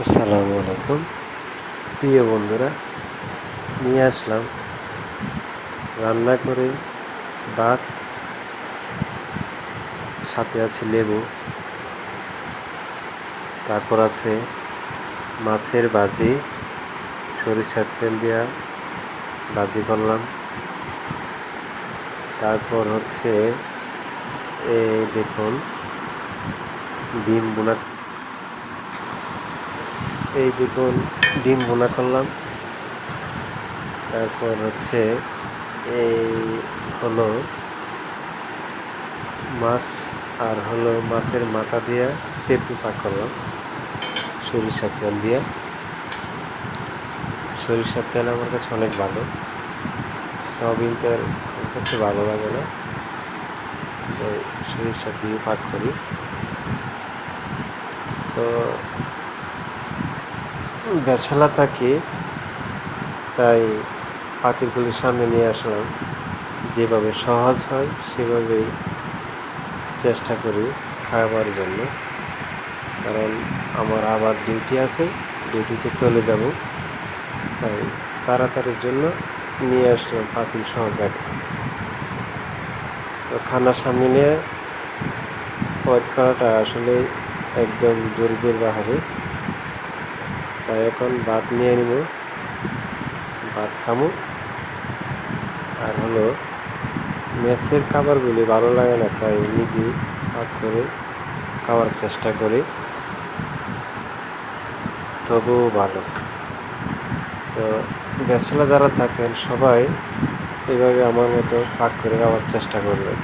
আসসালামু আলাইকুম প্রিয় বন্ধুরা, নিয়ে আসলাম রান্না করে ভাত, সাথে আছে লেবু, তারপর আছে মাছের ভাজি, সরিষার তেল দিয়া ভাজি করলাম। তারপর হচ্ছে এই দেখুন ডিম বোনা, ডিম বোনা করলাম। তারপর হচ্ছে এই হলো মাছ, আর হলো মাছের মাথা দিয়া পেঁপে পাক করলাম সরিষার তেল দিয়া। সরিষার তেল আমার কাছে অনেক ভালো, সয়াবিন তেল আমার কাছে ভালো লাগে না, তাই সরিষা দিয়ে পাক করি। তো বেছালা থাকি, তাই পাতিলগুলির সামনে নিয়ে আসলাম। যেভাবে সহজ হয় সেভাবেই চেষ্টা করি খাবার জন্য, কারণ আমার আবার ডিউটি আছে, ডিউটিতে চলে যাব, তাই তাড়াতাড়ির জন্য নিয়ে আসলাম পাতিল সহকারে। তো খানার সামনে নিয়ে ওয়েট করাটা আসলে একদম জরুরির বাহারে। তাই এখন ভাত নিয়ে নিব, ভাত খামো। আর হলো মেসের খাবারগুলি ভালো লাগে না, তাই নিজে পাক করে খাওয়ার চেষ্টা করি, তবুও ভালো। তো ব্যাচেলর যারা থাকেন সবাই এভাবে আমার মতো পাক করে খাওয়ার চেষ্টা করবেন।